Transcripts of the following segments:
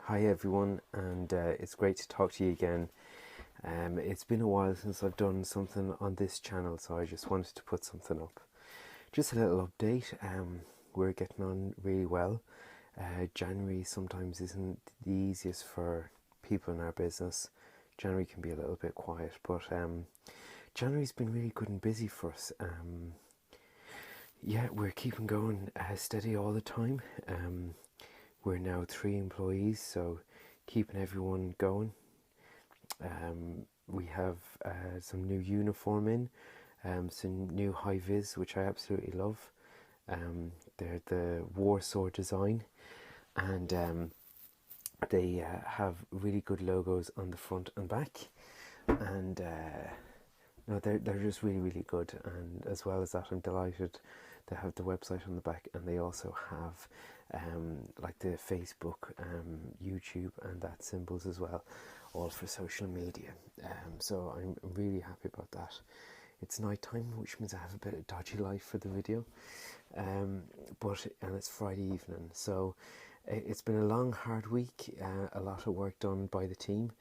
Hi everyone, and it's great to talk to you again. It's been a while since I've done something on this channel, so I just wanted to put something up. Just a little update. We're getting on really well. January sometimes isn't the easiest for people in our business. January can be a little bit quiet, but January's been really good and busy for us. Yeah, we're keeping going steady all the time. We're now 3 employees, so keeping everyone going. We have some new uniform in, some new high vis, which I absolutely love. They're the Warsaw design, and they have really good logos on the front and back. And no, they're just really good. And as well as that, I'm delighted they have the website on the back, and they also have like the Facebook, YouTube, and that symbols as well, all for social media. So I'm really happy about that. It's night time, which means I have a bit of dodgy light for the video, and it's Friday evening, so it's been a long, hard week. A lot of work done by the team.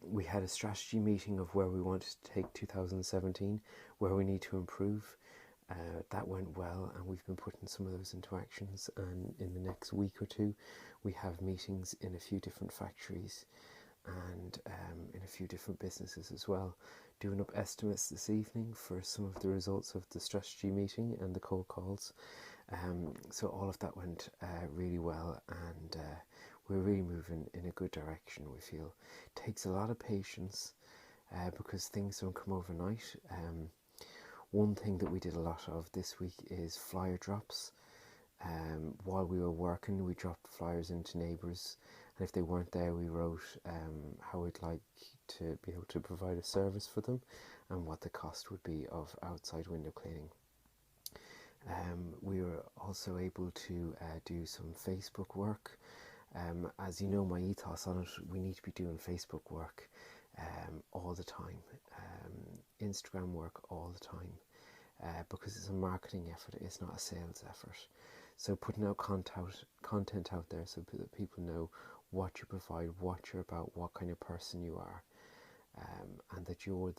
We had a strategy meeting of where we wanted to take 2017, where we need to improve. That went well, and we've been putting some of those into actions. And in the next week or two, we have meetings in a few different factories and in a few different businesses as well. Doing up estimates this evening for some of the results of the strategy meeting and the cold calls. So all of that went really well, and we're really moving in a good direction. We feel it takes a lot of patience because things don't come overnight. One thing that we did a lot of this week is flyer drops. While we were working, we dropped flyers into neighbours, and if they weren't there, we wrote how we'd like to be able to provide a service for them and what the cost would be of outside window cleaning. We were also able to do some Facebook work. As you know, my ethos on it, we need to be doing Facebook work all the time, Instagram work all the time, because it's a marketing effort, it's not a sales effort. So putting out content out there so that people know what you provide, what you're about, what kind of person you are, and that you're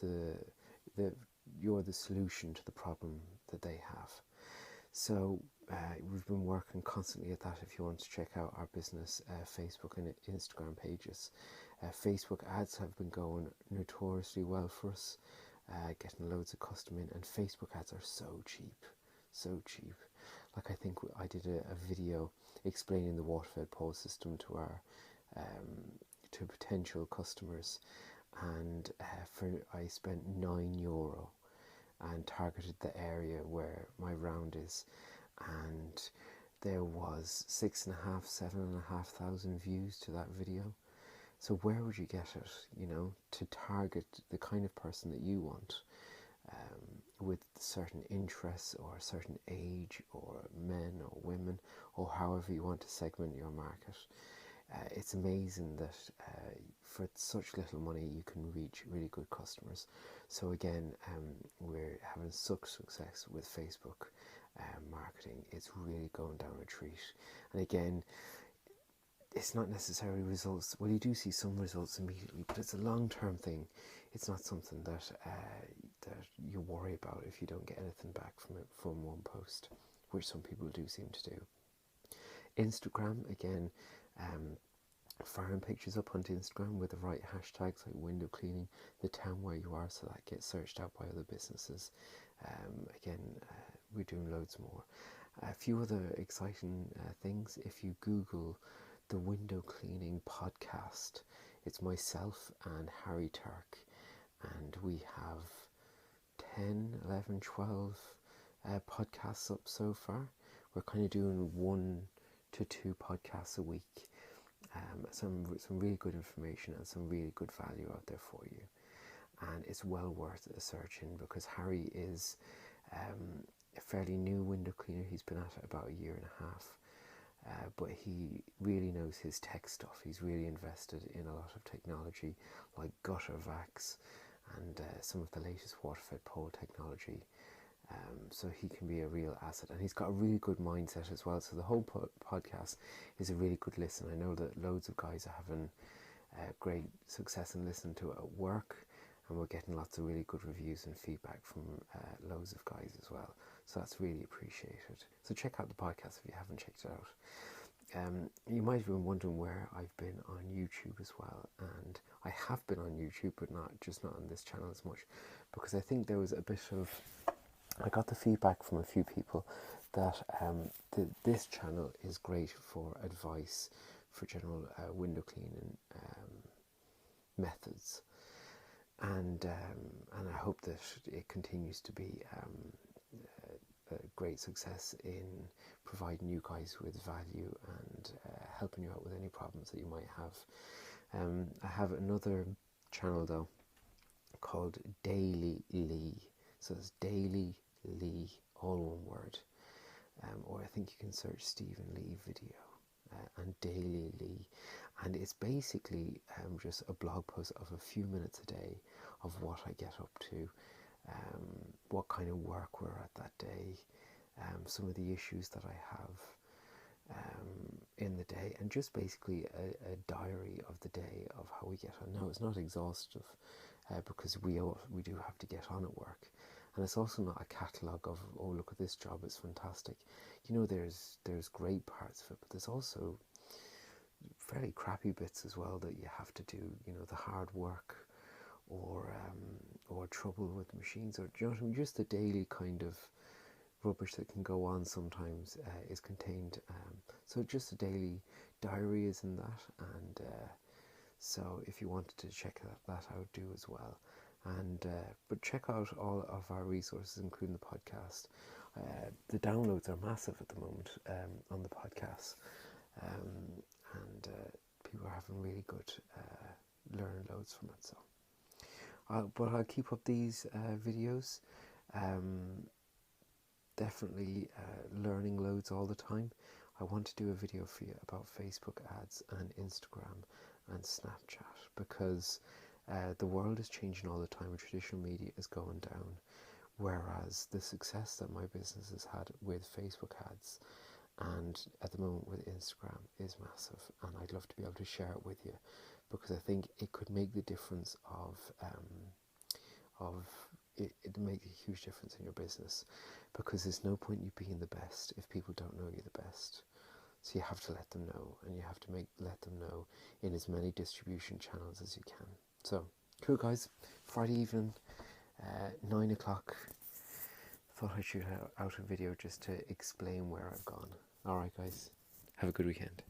the solution to the problem that they have. So we've been working constantly at that. If you want to check out our business Facebook and Instagram pages, Facebook ads have been going notoriously well for us, getting loads of custom in, and Facebook ads are so cheap. Like, I think I did a video explaining the water-fed pole system to our to potential customers, and I spent €9 and targeted the area where my round is, and there was 7,500 views to that video. So where would you get it, to target the kind of person that you want, with certain interests or a certain age, or men or women, or however you want to segment your market. It's amazing that for such little money you can reach really good customers. So again, we're having such success with Facebook marketing. It's really going down a treat. And again, it's not necessarily results. Well, you do see some results immediately, but it's a long-term thing. It's not something that you worry about if you don't get anything back from it from one post, which some people do seem to do. Instagram, again, firing pictures up onto Instagram with the right hashtags like window cleaning, the town where you are, so that gets searched out by other businesses. We're doing loads more. A few other exciting things. If you Google the window cleaning podcast, it's myself and Harry Turk, and we have 10, 11, 12 podcasts up so far. We're kind of doing 1 to 2 podcasts a week. Some really good information and some really good value out there for you, and it's well worth a search in, because Harry is a fairly new window cleaner. He's been at it about a year and a half, but he really knows his tech stuff. He's really invested in a lot of technology like gutter vacs and some of the latest water-fed pole technology. So he can be a real asset, and he's got a really good mindset as well. So the whole podcast is a really good listen. I know that loads of guys are having great success in listening to it at work, and we're getting lots of really good reviews and feedback from loads of guys as well. So that's really appreciated. So check out the podcast if you haven't checked it out. You might have been wondering where I've been on YouTube as well, and I have been on YouTube, but not on this channel as much, because I think there was a bit of, I got the feedback from a few people that this channel is great for advice for general window cleaning methods, and I hope that it continues to be a great success in providing you guys with value and helping you out with any problems that you might have. I have another channel though called Daily Lee, so it's Daily Lee, all one word, or I think you can search Stephen Lee video and Daily Lee, and it's basically just a blog post of a few minutes a day of what I get up to, what kind of work we're at that day, some of the issues that I have in the day, and just basically a diary of the day of how we get on. Now, it's not exhaustive because we do have to get on at work, and it's also not a catalogue of, oh, look at this job, it's fantastic. You know, there's great parts of it, but there's also fairly crappy bits as well that you have to do. You know, the hard work, or trouble with machines, or, you know what I mean, just the daily kind of rubbish that can go on sometimes is contained. So just a daily diary is in that, and so if you wanted to check that out, do as well. And but check out all of our resources, including the podcast. The downloads are massive at the moment on the podcast, and people are having really good learning loads from it. So, but I'll keep up these videos. Definitely learning loads all the time. I want to do a video for you about Facebook ads and Instagram and Snapchat, because the world is changing all the time and traditional media is going down, whereas the success that my business has had with Facebook ads and at the moment with Instagram is massive, and I'd love to be able to share it with you, because I think it could make the difference of it make a huge difference in your business, because there's no point you being the best if people don't know you're the best. So you have to let them know, and you have to let them know in as many distribution channels as you can. So, cool guys, Friday evening, 9 o'clock, thought I'd shoot out a video just to explain where I've gone. Alright guys, have a good weekend.